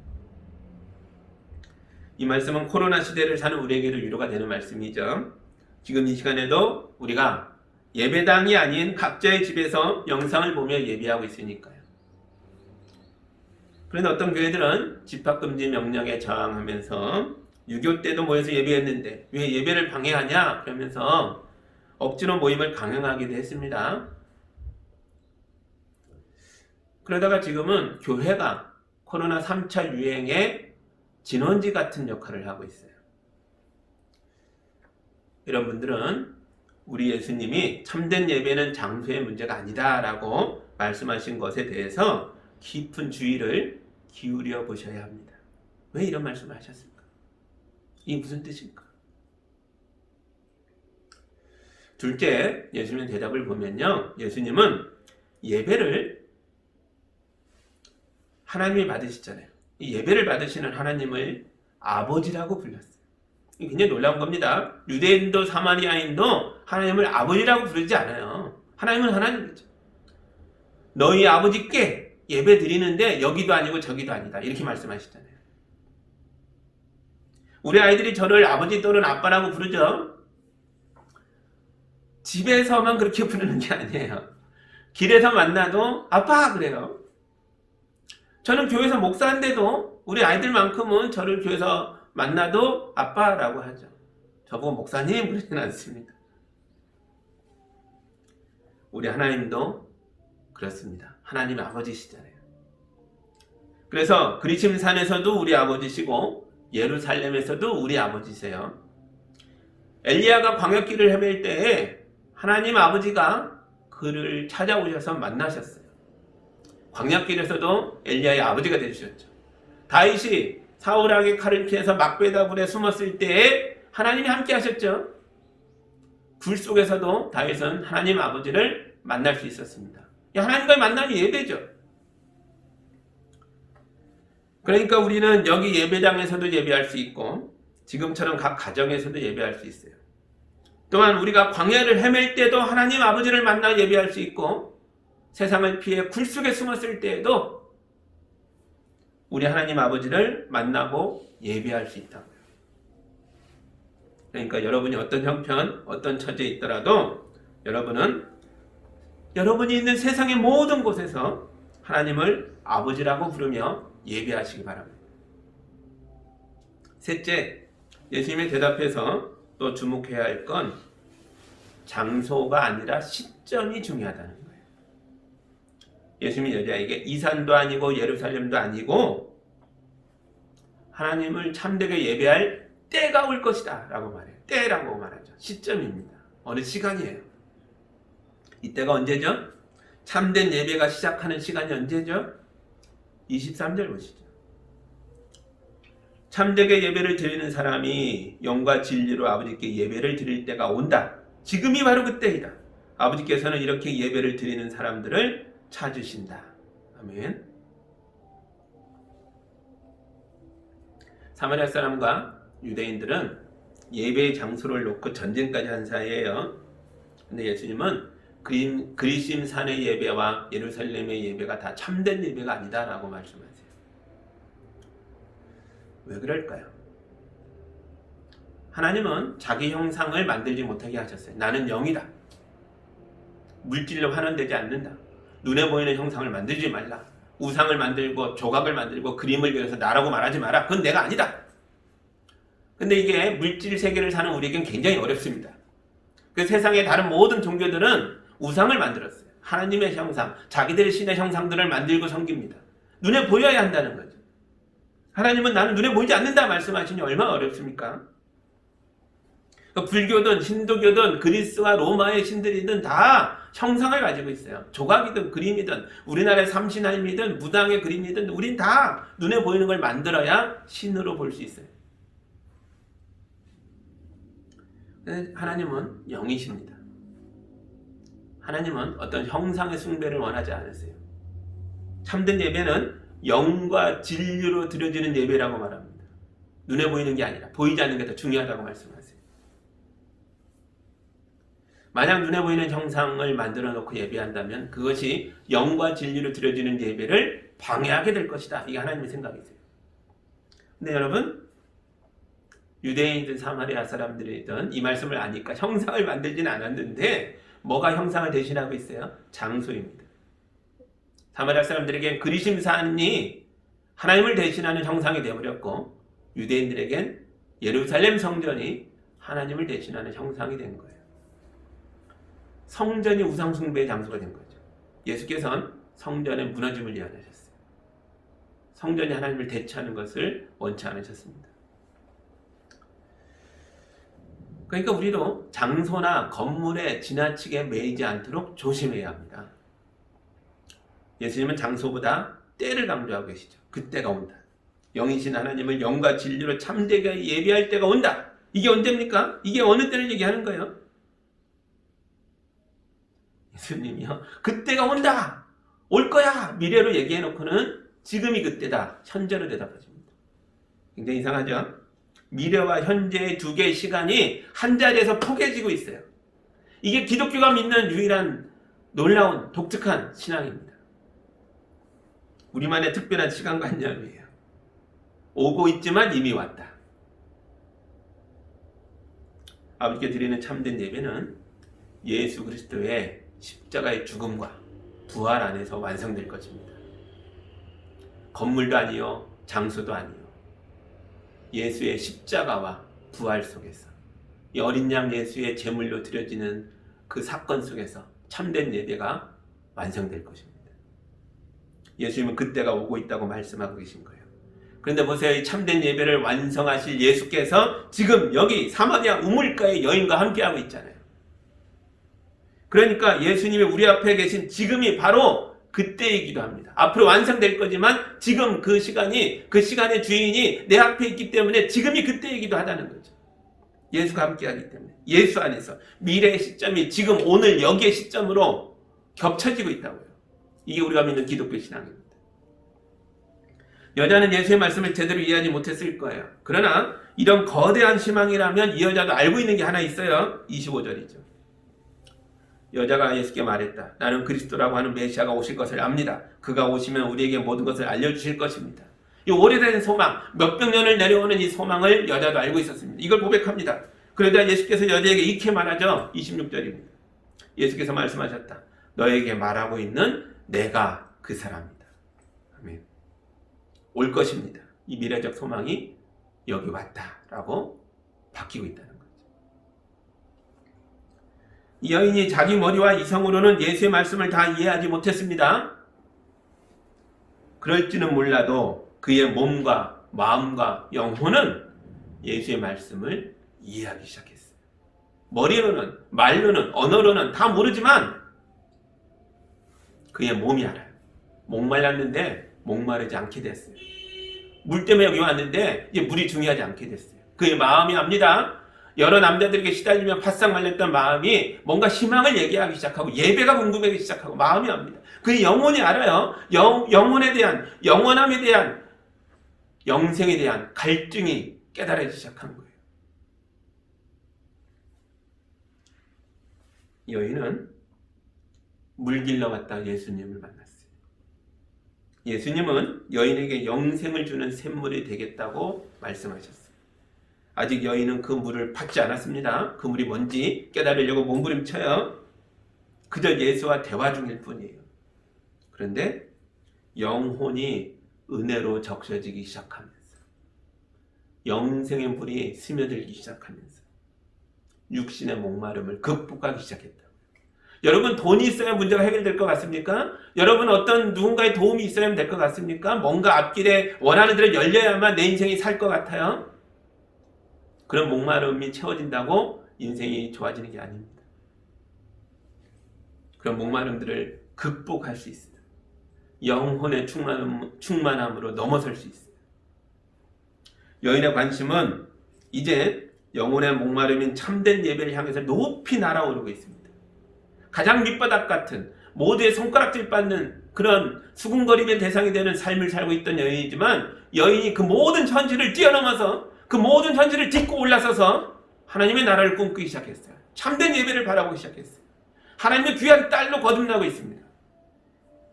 이 말씀은 코로나 시대를 사는 우리에게도 위로가 되는 말씀이죠. 지금 이 시간에도 우리가 예배당이 아닌 각자의 집에서 영상을 보며 예배하고 있으니까요. 그런데 어떤 교회들은 집합금지 명령에 저항하면서 6.25 때도 모여서 예배했는데 왜 예배를 방해하냐 그러면서 억지로 모임을 강행하기도 했습니다. 그러다가 지금은 교회가 코로나 3차 유행의 진원지 같은 역할을 하고 있어요. 이런 분들은 우리 예수님이 참된 예배는 장소의 문제가 아니다라고 말씀하신 것에 대해서 깊은 주의를 기울여 보셔야 합니다. 왜 이런 말씀을 하셨습니까? 이게 무슨 뜻일까? 둘째, 예수님의 대답을 보면요. 예수님은 예배를 하나님이 받으시잖아요. 이 예배를 받으시는 하나님을 아버지라고 불렀어요. 이게 굉장히 놀라운 겁니다. 유대인도 사마리아인도 하나님을 아버지라고 부르지 않아요. 하나님은 하나님이죠. 너희 아버지께 예배 드리는데 여기도 아니고 저기도 아니다. 이렇게 말씀하시잖아요. 우리 아이들이 저를 아버지 또는 아빠라고 부르죠. 집에서만 그렇게 부르는 게 아니에요. 길에서 만나도 아빠 그래요. 저는 교회에서 목사인데도 우리 아이들만큼은 저를 교회에서 만나도 아빠라고 하죠. 저보고 목사님 그러진 않습니다. 우리 하나님도 그렇습니다. 하나님 아버지시잖아요. 그래서 그리심산에서도 우리 아버지시고 예루살렘에서도 우리 아버지세요. 엘리야가 광야길을 헤맬 때에 하나님 아버지가 그를 찾아오셔서 만나셨어요. 광야길에서도 엘리야의 아버지가 되주셨죠. 다윗이 사울에게 칼을 피해서 막베다 굴에 숨었을 때에 하나님이 함께 하셨죠. 굴 속에서도 다윗은 하나님 아버지를 만날 수 있었습니다. 하나님과의 만남이 예배죠. 그러니까 우리는 여기 예배당에서도 예배할 수 있고 지금처럼 각 가정에서도 예배할 수 있어요. 또한 우리가 광야를 헤맬 때도 하나님 아버지를 만나 예배할 수 있고 세상을 피해 굴 속에 숨었을 때에도 우리 하나님 아버지를 만나고 예배할 수 있다고요. 그러니까 여러분이 어떤 형편, 어떤 처지에 있더라도 여러분은 여러분이 있는 세상의 모든 곳에서 하나님을 아버지라고 부르며 예배하시기 바랍니다. 셋째, 예수님의 대답에서 또 주목해야 할 건 장소가 아니라 시점이 중요하다는 거예요. 예수님이 여자에게 이 산도 아니고 예루살렘도 아니고 하나님을 참되게 예배할 때가 올 것이다 라고 말해요. 때라고 말하죠. 시점입니다. 어느 시간이에요. 이때가 언제죠? 참된 예배가 시작하는 시간이 언제죠? 23절 보시죠. 참되게 예배를 드리는 사람이 영과 진리로 아버지께 예배를 드릴 때가 온다. 지금이 바로 그때이다. 아버지께서는 이렇게 예배를 드리는 사람들을 찾으신다. 아멘. 사마리아 사람과 유대인들은 예배의 장소를 놓고 전쟁까지 한 사이예요. 근데 예수님은 그리심산의 예배와 예루살렘의 예배가 다 참된 예배가 아니다라고 말씀하세요. 왜 그럴까요? 하나님은 자기 형상을 만들지 못하게 하셨어요. 나는 영이다. 물질로 환원되지 않는다. 눈에 보이는 형상을 만들지 말라. 우상을 만들고 조각을 만들고 그림을 그려서 나라고 말하지 마라. 그건 내가 아니다. 근데 이게 물질 세계를 사는 우리에겐 굉장히 어렵습니다. 그 세상의 다른 모든 종교들은 우상을 만들었어요. 하나님의 형상, 자기들의 신의 형상들을 만들고 섬깁니다. 눈에 보여야 한다는 거죠. 하나님은 나는 눈에 보이지 않는다 말씀하시니 얼마나 어렵습니까? 불교든 힌두교든 그리스와 로마의 신들이든 다 형상을 가지고 있어요. 조각이든 그림이든 우리나라의 삼신할미든 무당의 그림이든 우린 다 눈에 보이는 걸 만들어야 신으로 볼 수 있어요. 하나님은 영이십니다. 하나님은 어떤 형상의 숭배를 원하지 않으세요. 참된 예배는 영과 진리로 드려지는 예배라고 말합니다. 눈에 보이는 게 아니라 보이지 않는 게 더 중요하다고 말씀하세요. 만약 눈에 보이는 형상을 만들어 놓고 예배한다면 그것이 영과 진리로 드려지는 예배를 방해하게 될 것이다. 이게 하나님의 생각이세요. 근데 여러분, 유대인이든 사마리아 사람들이든 이 말씀을 아니까 형상을 만들지는 않았는데 뭐가 형상을 대신하고 있어요? 장소입니다. 사마리아 사람들에겐 그리심산이 하나님을 대신하는 형상이 되어버렸고 유대인들에겐 예루살렘 성전이 하나님을 대신하는 형상이 된 거예요. 성전이 우상 숭배의 장소가 된 거죠. 예수께서는 성전의 무너짐을 예언하셨어요. 성전이 하나님을 대체하는 것을 원치 않으셨습니다. 그러니까 우리도 장소나 건물에 지나치게 매이지 않도록 조심해야 합니다. 예수님은 장소보다 때를 강조하고 계시죠. 그때가 온다. 영이신 하나님을 영과 진리로 참되게 예비할 때가 온다. 이게 언제입니까? 이게 어느 때를 얘기하는 거예요? 예수님이요. 그때가 온다. 올 거야. 미래로 얘기해놓고는 지금이 그때다. 현재로 대답하십니다. 굉장히 이상하죠? 미래와 현재의 두 개의 시간이 한 자리에서 포개지고 있어요. 이게 기독교가 믿는 유일한 놀라운 독특한 신앙입니다. 우리만의 특별한 시간관념이에요. 오고 있지만 이미 왔다. 아버지께 드리는 참된 예배는 예수 그리스도의 십자가의 죽음과 부활 안에서 완성될 것입니다. 건물도 아니요, 장소도 아니요. 예수의 십자가와 부활 속에서 이 어린 양 예수의 제물로 드려지는 그 사건 속에서 참된 예배가 완성될 것입니다. 예수님은 그때가 오고 있다고 말씀하고 계신 거예요. 그런데 보세요. 이 참된 예배를 완성하실 예수께서 지금 여기 사마리아 우물가의 여인과 함께하고 있잖아요. 그러니까 예수님이 우리 앞에 계신 지금이 바로 그때이기도 합니다. 앞으로 완성될 거지만 지금 그 시간이, 그 시간의 주인이 내 앞에 있기 때문에 지금이 그때이기도 하다는 거죠. 예수가 함께하기 때문에. 예수 안에서 미래의 시점이 지금 오늘 여기의 시점으로 겹쳐지고 있다고요. 이게 우리가 믿는 기독교 신앙입니다. 여자는 예수의 말씀을 제대로 이해하지 못했을 거예요. 그러나 이런 거대한 희망이라면 이 여자도 알고 있는 게 하나 있어요. 25절이죠. 여자가 예수께 말했다. 나는 그리스도라고 하는 메시아가 오실 것을 압니다. 그가 오시면 우리에게 모든 것을 알려주실 것입니다. 이 오래된 소망, 몇백 년을 내려오는 이 소망을 여자도 알고 있었습니다. 이걸 고백합니다. 그러자 예수께서 여자에게 이렇게 말하죠. 26절입니다. 예수께서 말씀하셨다. 너에게 말하고 있는 내가 그 사람이다. 아멘. 올 것입니다. 이 미래적 소망이 여기 왔다라고 바뀌고 있다는 거죠. 이 여인이 자기 머리와 이성으로는 예수의 말씀을 다 이해하지 못했습니다. 그럴지는 몰라도 그의 몸과 마음과 영혼은 예수의 말씀을 이해하기 시작했어요. 머리로는, 말로는, 언어로는 다 모르지만 그의 몸이 알아요. 목말랐는데 목마르지 않게 됐어요. 물 때문에 여기 왔는데 이제 물이 중요하지 않게 됐어요. 그의 마음이 압니다. 여러 남자들에게 시달리며 바싹 말렸던 마음이 뭔가 희망을 얘기하기 시작하고 예배가 궁금하기 시작하고 마음이 압니다. 그의 영혼이 알아요. 영혼에 대한, 영원함에 대한, 영생에 대한 갈증이 깨달아지기 시작하는 거예요. 여인은 물길러 왔다 예수님을 만났어요. 예수님은 여인에게 영생을 주는 샘물이 되겠다고 말씀하셨어요. 아직 여인은 그 물을 받지 않았습니다. 그 물이 뭔지 깨달으려고 몸부림쳐요. 그저 예수와 대화 중일 뿐이에요. 그런데 영혼이 은혜로 적셔지기 시작하면서 영생의 불이 스며들기 시작하면서 육신의 목마름을 극복하기 시작했다. 여러분, 돈이 있어야 문제가 해결될 것 같습니까? 여러분, 어떤 누군가의 도움이 있어야 될 것 같습니까? 뭔가 앞길에 원하는 대로 열려야만 내 인생이 살 것 같아요? 그런 목마름이 채워진다고 인생이 좋아지는 게 아닙니다. 그런 목마름들을 극복할 수 있어요. 영혼의 충만함으로 넘어설 수 있어요. 여인의 관심은 이제 영혼의 목마름인 참된 예배를 향해서 높이 날아오르고 있습니다. 가장 밑바닥 같은 모두의 손가락질 받는 그런 수군거림의 대상이 되는 삶을 살고 있던 여인이지만, 여인이 그 모든 현실을 뛰어넘어서 그 모든 현실을 딛고 올라서서 하나님의 나라를 꿈꾸기 시작했어요. 참된 예배를 바라보기 시작했어요. 하나님의 귀한 딸로 거듭나고 있습니다.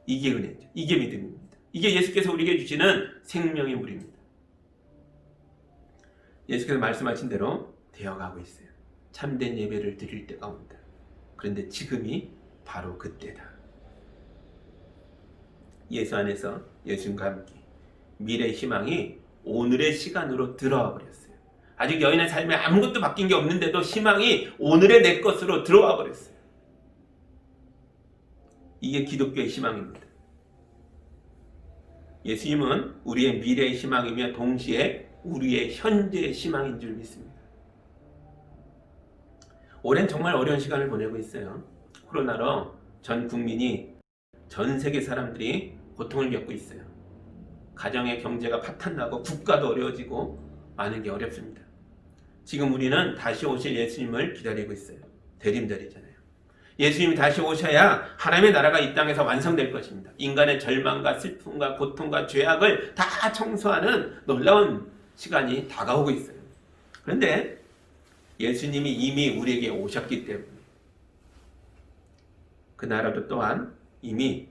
이게 은혜죠. 이게 믿음입니다. 이게 예수께서 우리에게 주시는 생명의 물입니다. 예수께서 말씀하신 대로 되어가고 있어요. 참된 예배를 드릴 때가 온다. 그런데 지금이 바로 그때다. 예수 안에서 예수님과 함께 미래의 희망이 오늘의 시간으로 들어와 버렸어요. 아직 여인의 삶에 아무것도 바뀐 게 없는데도 희망이 오늘의 내 것으로 들어와 버렸어요. 이게 기독교의 희망입니다. 예수님은 우리의 미래의 희망이며 동시에 우리의 현재의 희망인 줄 믿습니다. 올해는 정말 어려운 시간을 보내고 있어요. 코로나로 전 국민이, 전 세계 사람들이 고통을 겪고 있어요. 가정의 경제가 파탄나고 국가도 어려워지고 많은 게 어렵습니다. 지금 우리는 다시 오실 예수님을 기다리고 있어요. 대림절이잖아요. 예수님이 다시 오셔야 하나님의 나라가 이 땅에서 완성될 것입니다. 인간의 절망과 슬픔과 고통과 죄악을 다 청소하는 놀라운 시간이 다가오고 있어요. 그런데 예수님이 이미 우리에게 오셨기 때문에 그 나라도 또한 이미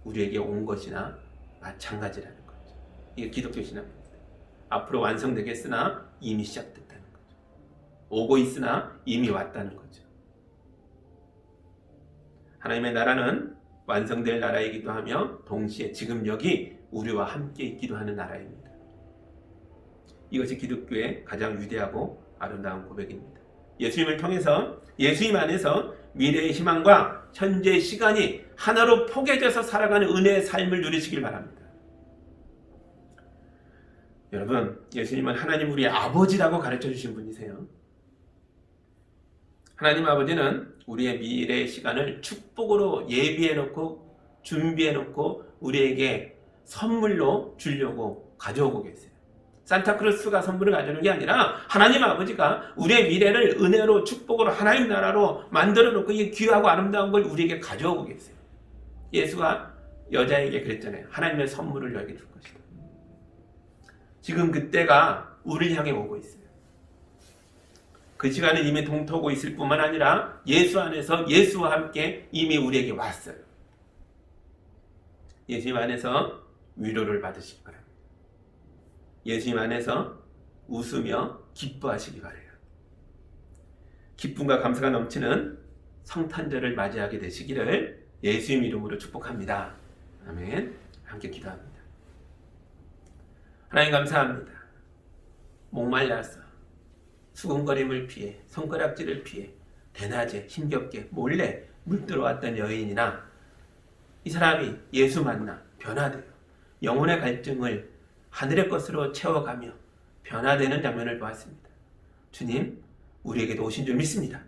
우리에게 온 것이나 마찬가지라는 거죠. 이게 기독교 신앙입니다. 앞으로 완성되겠으나 이미 시작됐다는 거죠. 오고 있으나 이미 왔다는 거죠. 하나님의 나라는 완성될 나라이기도 하며 동시에 지금 여기 우리와 함께 있기도 하는 나라입니다. 이것이 기독교의 가장 위대하고 아름다운 고백입니다. 예수님을 통해서, 예수님 안에서 미래의 희망과 현재의 시간이 하나로 포개져서 살아가는 은혜의 삶을 누리시길 바랍니다. 여러분, 예수님은 하나님 우리의 아버지라고 가르쳐 주신 분이세요. 하나님 아버지는 우리의 미래의 시간을 축복으로 예비해놓고 준비해놓고 우리에게 선물로 주려고 가져오고 계세요. 산타크루스가 선물을 가져오는 게 아니라 하나님 아버지가 우리의 미래를 은혜로 축복으로 하나님 나라로 만들어놓고 이 귀하고 아름다운 걸 우리에게 가져오고 계세요. 예수가 여자에게 그랬잖아요. 하나님의 선물을 너에게 줄 것이다. 지금 그때가 우리를 향해 오고 있어요. 그 시간은 이미 동토고 있을 뿐만 아니라 예수 안에서 예수와 함께 이미 우리에게 왔어요. 예수님 안에서 위로를 받으시기 바랍니다. 예수님 안에서 웃으며 기뻐하시기 바라요. 기쁨과 감사가 넘치는 성탄절을 맞이하게 되시기를 예수님 이름으로 축복합니다. 아멘. 함께 기도합니다. 하나님 감사합니다. 목말라서 수군거림을 피해 손가락질을 피해 대낮에 힘겹게 몰래 물들어왔던 여인이나 이 사람이 예수 만나 변화되어 영혼의 갈증을 하늘의 것으로 채워가며 변화되는 장면을 보았습니다. 주님, 우리에게도 오신 줄 믿습니다.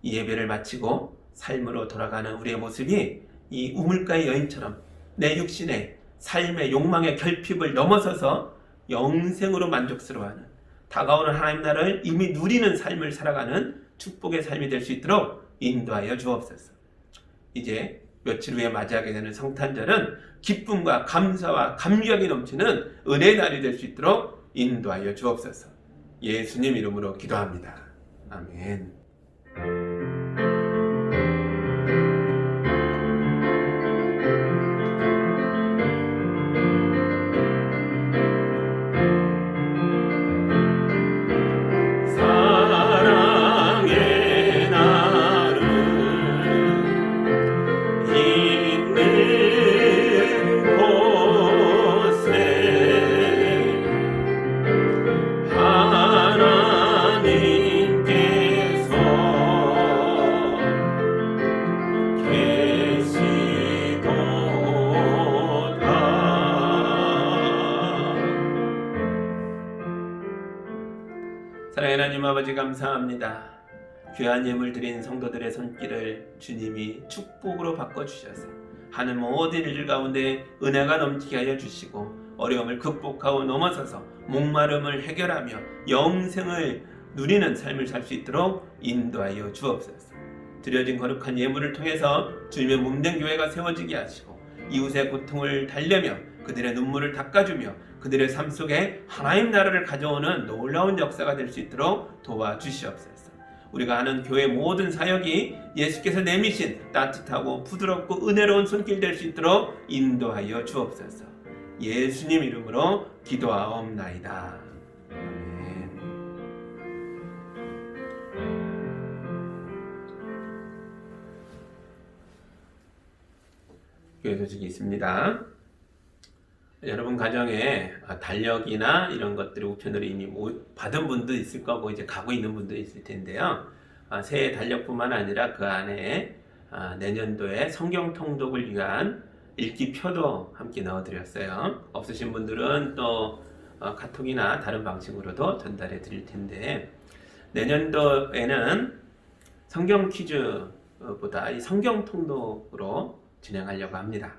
이 예배를 마치고 삶으로 돌아가는 우리의 모습이 이 우물가의 여인처럼 내 육신의 삶의 욕망의 결핍을 넘어서서 영생으로 만족스러워하는 다가오는 하나님 나라를 이미 누리는 삶을 살아가는 축복의 삶이 될 수 있도록 인도하여 주옵소서. 이제 며칠 후에 맞이하게 되는 성탄절은 기쁨과 감사와 감격이 넘치는 은혜의 날이 될 수 있도록 인도하여 주옵소서. 예수님 이름으로 기도합니다. 아멘. 사랑의 나를 있는 곳 하나님 아버지 감사합니다. 귀한 예물 드린 성도들의 손길을 주님이 축복으로 바꿔주셔서 하는 모든 일들 가운데 은혜가 넘치게 하여 주시고 어려움을 극복하고 넘어서서 목마름을 해결하며 영생을 누리는 삶을 살 수 있도록 인도하여 주옵소서. 드려진 거룩한 예물을 통해서 주님의 몸된 교회가 세워지게 하시고 이웃의 고통을 달래며 그들의 눈물을 닦아주며 그들의 삶 속에 하나님 나라를 가져오는 놀라운 역사가 될 수 있도록 도와주시옵소서. 우리가 하는 교회 모든 사역이 예수께서 내미신 따뜻하고 부드럽고 은혜로운 손길 될 수 있도록 인도하여 주옵소서. 예수님 이름으로 기도하옵나이다. 아멘. 교회 소식이 있습니다. 여러분 가정에 달력이나 이런 것들을 우편으로 이미 받은 분도 있을 거고 이제 가고 있는 분도 있을 텐데요. 새해 달력뿐만 아니라 그 안에 내년도에 성경 통독을 위한 읽기표도 함께 넣어드렸어요. 없으신 분들은 또 카톡이나 다른 방식으로도 전달해 드릴 텐데 내년도에는 성경 퀴즈보다 이 성경 통독으로 진행하려고 합니다.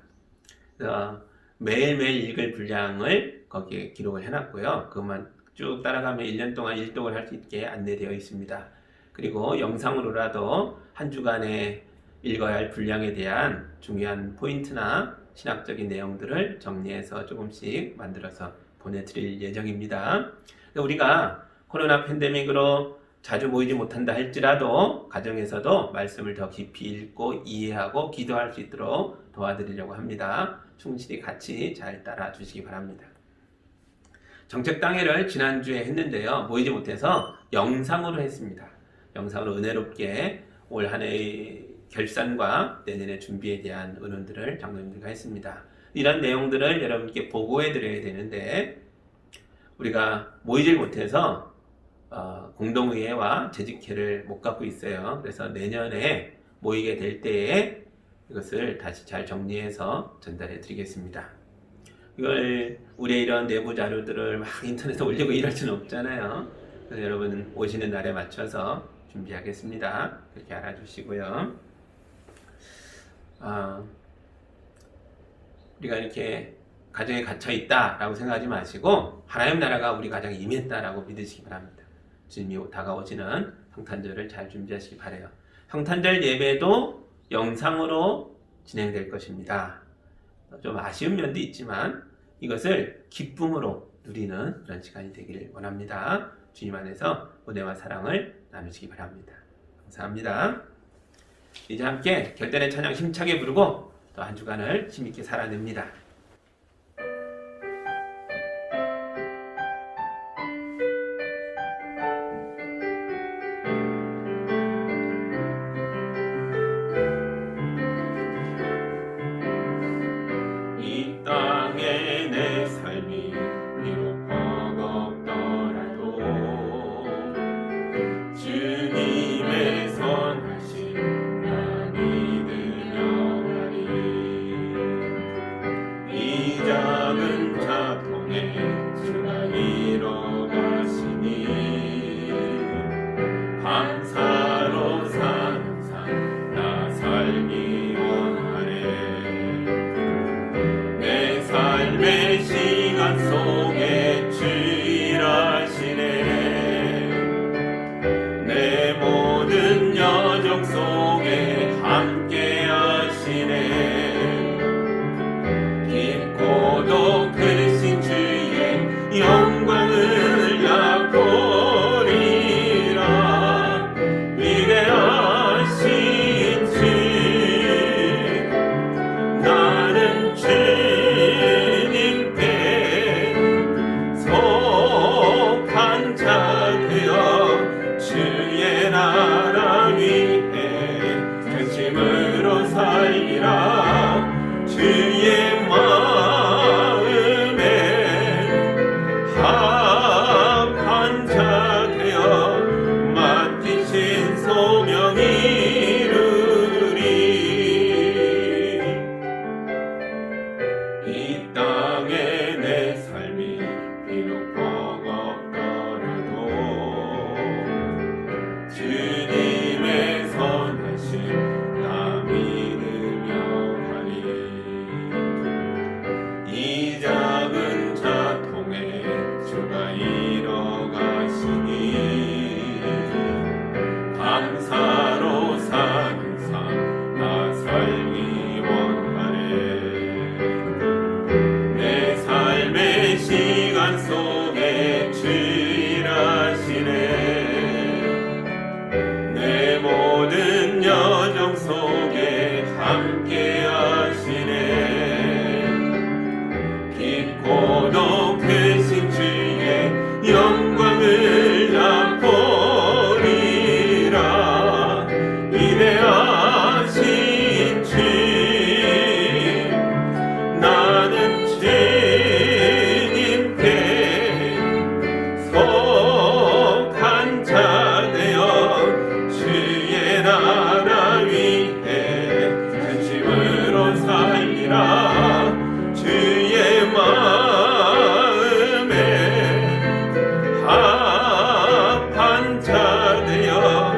그래서 매일매일 읽을 분량을 거기에 기록을 해놨고요. 그것만 쭉 따라가면 1년 동안 일독을 할 수 있게 안내되어 있습니다. 그리고 영상으로라도 한 주간에 읽어야 할 분량에 대한 중요한 포인트나 신학적인 내용들을 정리해서 조금씩 만들어서 보내드릴 예정입니다. 우리가 코로나 팬데믹으로 자주 모이지 못한다 할지라도 가정에서도 말씀을 더 깊이 읽고 이해하고 기도할 수 있도록 도와드리려고 합니다. 충실히 같이 잘 따라 주시기 바랍니다. 정책당회를 지난주에 했는데요. 모이지 못해서 영상으로 했습니다. 영상으로 은혜롭게 올 한 해의 결산과 내년의 준비에 대한 의논들을 장로님들과 했습니다. 이런 내용들을 여러분께 보고해 드려야 되는데 우리가 모이질 못해서 공동의회와 재직회를 못 갖고 있어요. 그래서 내년에 모이게 될 때에 이것을 다시 잘 정리해서 전달해 드리겠습니다. 이걸 우리의 이런 내부 자료들을 막 인터넷에 올리고 이럴 수는 없잖아요. 그래서 여러분 오시는 날에 맞춰서 준비하겠습니다. 그렇게 알아주시고요. 우리가 이렇게 가정에 갇혀 있다라고 생각하지 마시고 하나님 나라가 우리 가정에 임했다라고 믿으시기 바랍니다. 주님이 다가오시는 성탄절을 잘 준비하시기 바라요. 성탄절 예배도 영상으로 진행될 것입니다. 좀 아쉬운 면도 있지만 이것을 기쁨으로 누리는 그런 시간이 되기를 원합니다. 주님 안에서 은혜와 사랑을 나누시기 바랍니다. 감사합니다. 이제 함께 결단의 찬양 힘차게 부르고 또 한 주간을 힘있게 살아냅니다. 이 땅에 내 삶이 비록 버겁더라도 주님의 선하심 나 믿으며 가리. 이 작은 자통에 주가 이뤄 가시니 감사로 사는 삶 나 살기 원하네. 내 삶의 시간 속에 주 일하시네. 내 모든 여정 속에 함께 하시네. 깊고도 크신 주의 영광을 얕보리라. 위대하신 주 나는 주님께 속한 자 되어 주의 나라 위해 전심으로 살리라. 주의 마음에 합한 자 되어 맡기신 소명 이루리. 이 땅에 내 삶이 비록 버겁더라도 함께 하시네. 깊고 높으신 주의 영광을 나 보리라. 위대하신 주 나는 주님께 속한 자 되어 주의 나라 위해 전심으로 살리라. 주의 마음에 합한 자 되어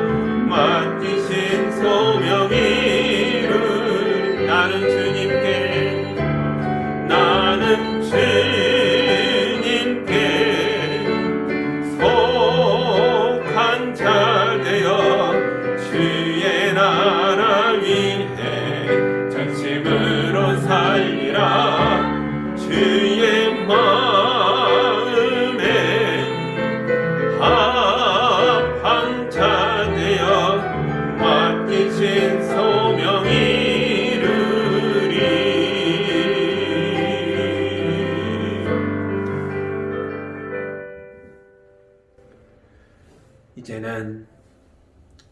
맡기신 소명 이루. 나는 주님께 속한 자 되어 주의 나라 위해 전심으로 살리라. 주의 마음에 합한 자 되어 맡기신 소명 이루리. 이제는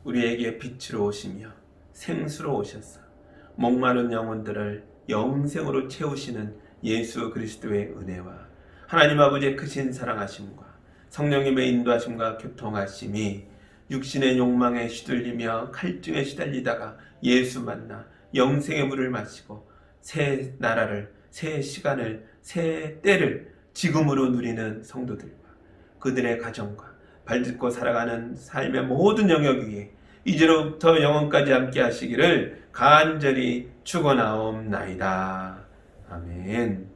우리에게 빛으로 오시며 생수로 오셔서 목마른 영혼들을 영생으로 채우시는 예수 그리스도의 은혜와 하나님 아버지의 크신 사랑하심과 성령님의 인도하심과 교통하심이 육신의 욕망에 시들리며 칼중에 시달리다가 예수 만나 영생의 물을 마시고 새 나라를, 새 시간을, 새 때를 지금으로 누리는 성도들과 그들의 가정과 발딛고 살아가는 삶의 모든 영역 위에 이제로부터 영원까지 함께 하시기를 간절히 축원하옵나이다. 아멘.